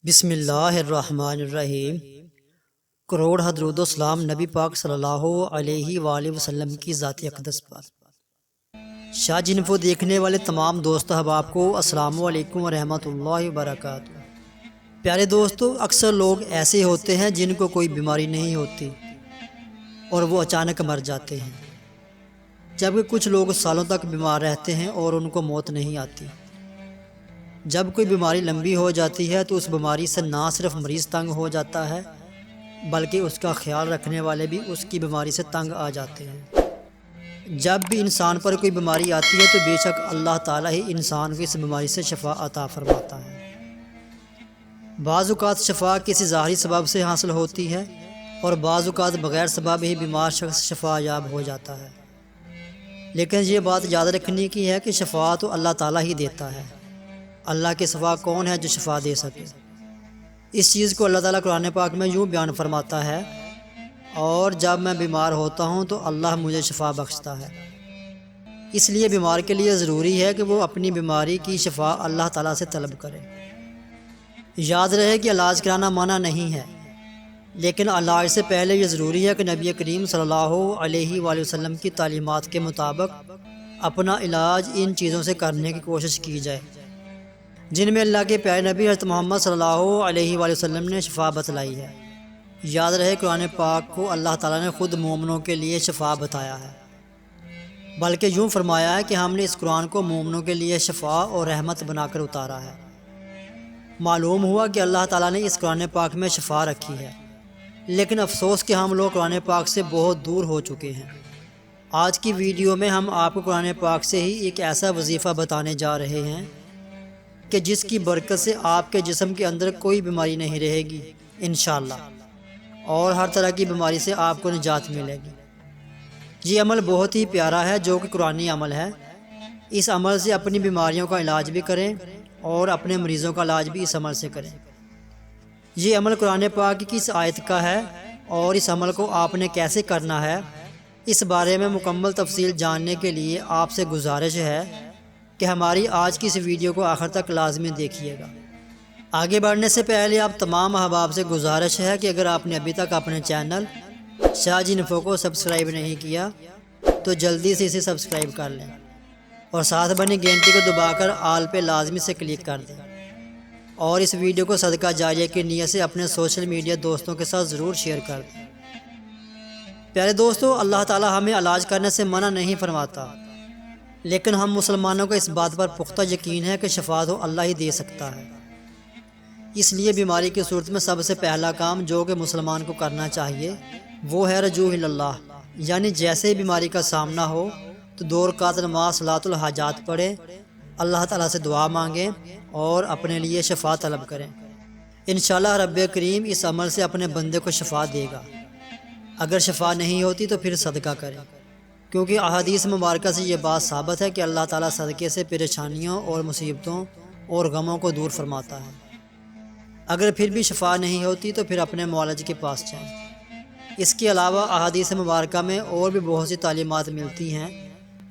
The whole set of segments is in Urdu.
بسم اللہ الرحمن الرحیم۔ کروڑ درود و سلام نبی پاک صلی اللہ علیہ وآلہ وسلم کی ذات اقدس پر۔ شاہ جنفو دیکھنے والے تمام دوست احباب کو السلام علیکم ورحمۃ اللہ وبرکاتہ۔ پیارے دوستو، اکثر لوگ ایسے ہوتے ہیں جن کو کوئی بیماری نہیں ہوتی اور وہ اچانک مر جاتے ہیں، جبکہ کچھ لوگ سالوں تک بیمار رہتے ہیں اور ان کو موت نہیں آتی۔ جب کوئی بیماری لمبی ہو جاتی ہے تو اس بیماری سے نہ صرف مریض تنگ ہو جاتا ہے بلکہ اس کا خیال رکھنے والے بھی اس کی بیماری سے تنگ آ جاتے ہیں۔ جب بھی انسان پر کوئی بیماری آتی ہے تو بے شک اللہ تعالیٰ ہی انسان کو اس بیماری سے شفا عطا فرماتا ہے۔ بعض اوقات شفا کسی ظاہری سبب سے حاصل ہوتی ہے اور بعض اوقات بغیر سبب ہی بیمار شخص شفا یاب ہو جاتا ہے، لیکن یہ بات یاد رکھنے کی ہے کہ شفا تو اللہ تعالیٰ ہی دیتا ہے۔ اللہ کے سوا کون ہے جو شفا دے سکے؟ اس چیز کو اللہ تعالیٰ قرآن پاک میں یوں بیان فرماتا ہے، اور جب میں بیمار ہوتا ہوں تو اللہ مجھے شفا بخشتا ہے۔ اس لیے بیمار کے لیے ضروری ہے کہ وہ اپنی بیماری کی شفا اللہ تعالیٰ سے طلب کرے۔ یاد رہے کہ علاج کرانا منع نہیں ہے، لیکن علاج سے پہلے یہ ضروری ہے کہ نبی کریم صلی اللہ علیہ وآلہ وسلم کی تعلیمات کے مطابق اپنا علاج ان چیزوں سے کرنے کی کوشش کی جائے جن میں اللہ کے پیارے نبی حضرت محمد صلی اللہ علیہ وآلہ وسلم نے شفا بتلائی ہے۔ یاد رہے قرآن پاک کو اللہ تعالیٰ نے خود مومنوں کے لیے شفا بتایا ہے، بلکہ یوں فرمایا ہے کہ ہم نے اس قرآن کو مومنوں کے لیے شفا اور رحمت بنا کر اتارا ہے۔ معلوم ہوا کہ اللہ تعالیٰ نے اس قرآن پاک میں شفا رکھی ہے، لیکن افسوس کہ ہم لوگ قرآن پاک سے بہت دور ہو چکے ہیں۔ آج کی ویڈیو میں ہم آپ کو قرآن پاک سے ہی ایک ایسا وظیفہ بتانے جا رہے ہیں کہ جس کی برکت سے آپ کے جسم کے اندر کوئی بیماری نہیں رہے گی انشاءاللہ، اور ہر طرح کی بیماری سے آپ کو نجات ملے گی۔ یہ عمل بہت ہی پیارا ہے جو کہ قرآنی عمل ہے۔ اس عمل سے اپنی بیماریوں کا علاج بھی کریں اور اپنے مریضوں کا علاج بھی اس عمل سے کریں۔ یہ عمل قرآن پاک کی اس آیت کا ہے، اور اس عمل کو آپ نے کیسے کرنا ہے اس بارے میں مکمل تفصیل جاننے کے لیے آپ سے گزارش ہے کہ ہماری آج کی اس ویڈیو کو آخر تک لازمی دیکھیے گا۔ آگے بڑھنے سے پہلے آپ تمام احباب سے گزارش ہے کہ اگر آپ نے ابھی تک اپنے چینل شاہ جنفو کو سبسکرائب نہیں کیا تو جلدی سے اسے سبسکرائب کر لیں اور ساتھ بنی گھنٹی کو دبا کر آل پہ لازمی سے کلک کر دیں، اور اس ویڈیو کو صدقہ جاریہ کی نیت سے اپنے سوشل میڈیا دوستوں کے ساتھ ضرور شیئر کر دیں۔ پیارے دوستو، اللہ تعالیٰ ہمیں علاج کرنے سے منع نہیں فرماتا، لیکن ہم مسلمانوں کو اس بات پر پختہ یقین ہے کہ شفا تو اللہ ہی دے سکتا ہے۔ اس لیے بیماری کی صورت میں سب سے پہلا کام جو کہ مسلمان کو کرنا چاہیے وہ ہے رجوع اللہ، یعنی جیسے ہی بیماری کا سامنا ہو تو 2 رکعت نماز صلاۃ الحاجات پڑھیں، اللہ تعالیٰ سے دعا مانگیں اور اپنے لیے شفا طلب کریں۔ انشاءاللہ رب کریم اس عمل سے اپنے بندے کو شفا دے گا۔ اگر شفا نہیں ہوتی تو پھر صدقہ کریں، کیونکہ احادیث مبارکہ سے یہ بات ثابت ہے کہ اللہ تعالیٰ صدقے سے پریشانیوں اور مصیبتوں اور غموں کو دور فرماتا ہے۔ اگر پھر بھی شفا نہیں ہوتی تو پھر اپنے معالج کے پاس جائیں۔ اس کے علاوہ احادیث مبارکہ میں اور بھی بہت سی تعلیمات ملتی ہیں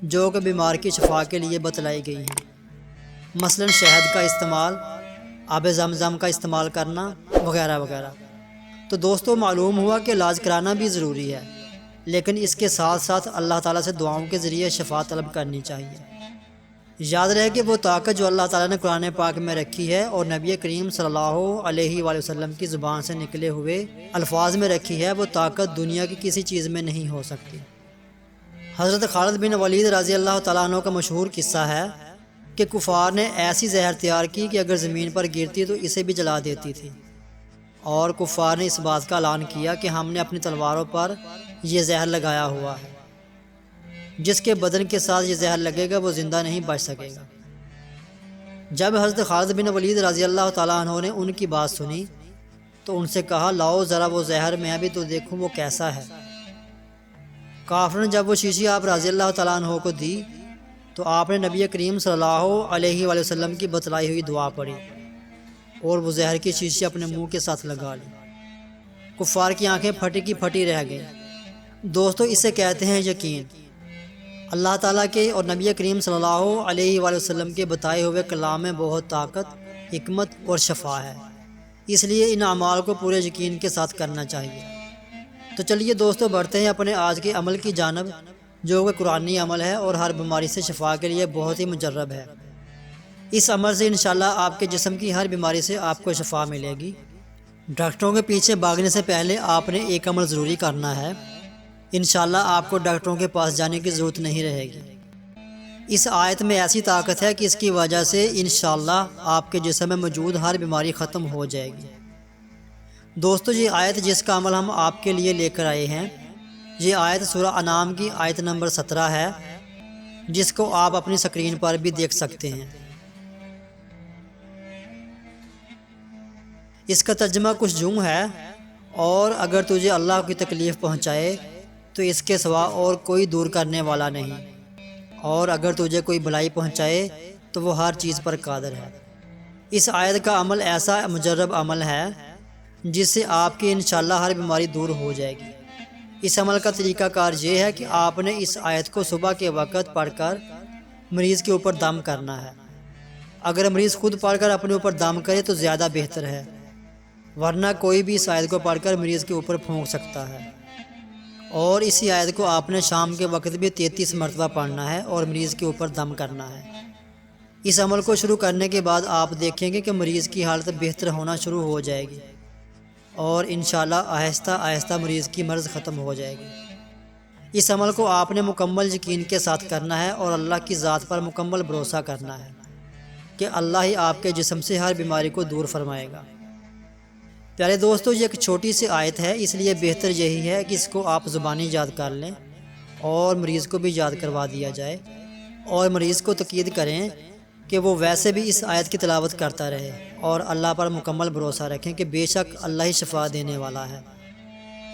جو کہ بیمار کی شفا کے لیے بتلائی گئی ہیں، مثلا شہد کا استعمال، آب زمزم کا استعمال کرنا وغیرہ وغیرہ۔ تو دوستو، معلوم ہوا کہ علاج کرانا بھی ضروری ہے، لیکن اس کے ساتھ ساتھ اللہ تعالیٰ سے دعاؤں کے ذریعے شفا طلب کرنی چاہیے۔ یاد رہے کہ وہ طاقت جو اللہ تعالیٰ نے قرآن پاک میں رکھی ہے اور نبی کریم صلی اللہ علیہ وآلہ وسلم کی زبان سے نکلے ہوئے الفاظ میں رکھی ہے، وہ طاقت دنیا کی کسی چیز میں نہیں ہو سکتی۔ حضرت خالد بن ولید رضی اللہ تعالیٰ عنہ کا مشہور قصہ ہے کہ کفار نے ایسی زہر تیار کی کہ اگر زمین پر گرتی تو اسے بھی جلا دیتی تھی، اور کفار نے اس بات کا اعلان کیا کہ ہم نے اپنی تلواروں پر یہ زہر لگایا ہوا ہے، جس کے بدن کے ساتھ یہ زہر لگے گا وہ زندہ نہیں بچ سکے گا۔ جب حضرت خالد بن ولید رضی اللہ تعالیٰ عنہ نے ان کی بات سنی تو ان سے کہا، لاؤ ذرا وہ زہر میں بھی تو دیکھوں وہ کیسا ہے۔ کافر نے جب وہ شیشی آپ رضی اللہ تعالیٰ عنہ کو دی تو آپ نے نبی کریم صلی اللہ علیہ وآلہ وسلم کی بتلائی ہوئی دعا پڑھی اور وہ زہر کی شیشی اپنے منہ کے ساتھ لگا لی۔ کفار کی آنکھیں پھٹی کی پھٹی رہ گئیں۔ دوستو، اسے کہتے ہیں یقین۔ اللہ تعالیٰ کے اور نبی کریم صلی اللہ علیہ وآلہ وسلم کے بتائے ہوئے کلام میں بہت طاقت، حکمت اور شفا ہے۔ اس لیے ان اعمال کو پورے یقین کے ساتھ کرنا چاہیے۔ تو چلیے دوستو بڑھتے ہیں اپنے آج کے عمل کی جانب، جو کہ قرآنی عمل ہے اور ہر بیماری سے شفا کے لیے بہت ہی مجرب ہے۔ اس عمل سے انشاءاللہ آپ کے جسم کی ہر بیماری سے آپ کو شفا ملے گی۔ ڈاکٹروں کے پیچھے بھاگنے سے پہلے آپ نے ایک عمل ضروری کرنا ہے، انشاءاللہ آپ کو ڈاکٹروں کے پاس جانے کی ضرورت نہیں رہے گی۔ اس آیت میں ایسی طاقت ہے کہ اس کی وجہ سے انشاءاللہ آپ کے جسم میں موجود ہر بیماری ختم ہو جائے گی۔ دوستو یہ آیت جس کا عمل ہم آپ کے لیے لے کر آئے ہیں، یہ آیت سورہ انعام کی آیت نمبر 17 ہے، جس کو آپ اپنی سکرین پر بھی دیکھ سکتے ہیں۔ اس کا ترجمہ کچھ یوں ہے: اور اگر تجھے اللہ کی تکلیف پہنچائے تو اس کے سوا اور کوئی دور کرنے والا نہیں، اور اگر تجھے کوئی بھلائی پہنچائے تو وہ ہر چیز پر قادر ہے۔ اس آیت کا عمل ایسا مجرب عمل ہے جس سے آپ کی انشاءاللہ ہر بیماری دور ہو جائے گی۔ اس عمل کا طریقہ کار یہ ہے کہ آپ نے اس آیت کو صبح کے وقت پڑھ کر مریض کے اوپر دم کرنا ہے۔ اگر مریض خود پڑھ کر اپنے اوپر دم کرے تو زیادہ بہتر ہے، ورنہ کوئی بھی اس آیت کو پڑھ کر مریض کے اوپر پھونک سکتا ہے۔ اور اسی آیت کو آپ نے شام کے وقت بھی 33 مرتبہ پڑھنا ہے اور مریض کے اوپر دم کرنا ہے۔ اس عمل کو شروع کرنے کے بعد آپ دیکھیں گے کہ مریض کی حالت بہتر ہونا شروع ہو جائے گی، اور انشاءاللہ آہستہ آہستہ مریض کی مرض ختم ہو جائے گی۔ اس عمل کو آپ نے مکمل یقین کے ساتھ کرنا ہے اور اللہ کی ذات پر مکمل بھروسہ کرنا ہے کہ اللہ ہی آپ کے جسم سے ہر بیماری کو دور فرمائے گا۔ پیارے دوستو یہ ایک چھوٹی سی آیت ہے، اس لیے بہتر یہی ہے کہ اس کو آپ زبانی یاد کر لیں اور مریض کو بھی یاد کروا دیا جائے، اور مریض کو تاکید کریں کہ وہ ویسے بھی اس آیت کی تلاوت کرتا رہے اور اللہ پر مکمل بھروسہ رکھیں کہ بے شک اللہ ہی شفا دینے والا ہے۔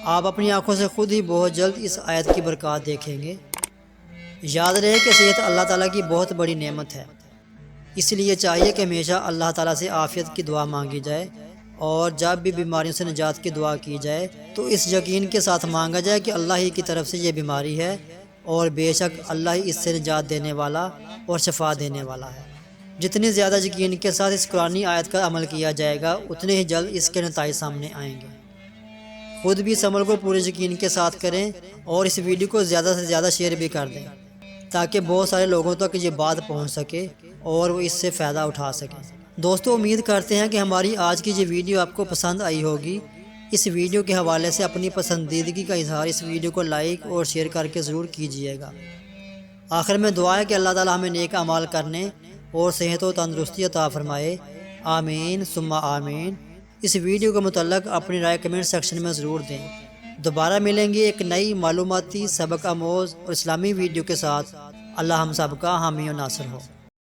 آپ اپنی آنکھوں سے خود ہی بہت جلد اس آیت کی برکات دیکھیں گے۔ یاد رہے کہ صحت اللہ تعالیٰ کی بہت بڑی نعمت ہے، اس لیے چاہیے کہ ہمیشہ اللہ تعالیٰ سے عافیت کی دعا مانگی جائے، اور جب بھی بیماریوں سے نجات کی دعا کی جائے تو اس یقین کے ساتھ مانگا جائے کہ اللہ ہی کی طرف سے یہ بیماری ہے، اور بے شک اللہ ہی اس سے نجات دینے والا اور شفا دینے والا ہے۔ جتنی زیادہ یقین کے ساتھ اس قرآنی آیت کا عمل کیا جائے گا، اتنے ہی جلد اس کے نتائج سامنے آئیں گے۔ خود بھی اس عمل کو پورے یقین کے ساتھ کریں اور اس ویڈیو کو زیادہ سے زیادہ شیئر بھی کر دیں، تاکہ بہت سارے لوگوں تک یہ بات پہنچ سکے اور وہ اس سے فائدہ اٹھا سکیں۔ دوستو امید کرتے ہیں کہ ہماری آج کی یہ ویڈیو آپ کو پسند آئی ہوگی۔ اس ویڈیو کے حوالے سے اپنی پسندیدگی کا اظہار اس ویڈیو کو لائک اور شیئر کر کے ضرور کیجیے گا۔ آخر میں دعا ہے کہ اللہ تعالیٰ ہمیں نیک اعمال کرنے اور صحت و تندرستی عطا فرمائے، آمین ثم آمین۔ اس ویڈیو کے متعلق اپنی رائے کمنٹ سیکشن میں ضرور دیں۔ دوبارہ ملیں گے ایک نئی معلوماتی سبق آموز اور اسلامی ویڈیو کے ساتھ۔ اللہ ہم سب کا حامی و ناصر ہو۔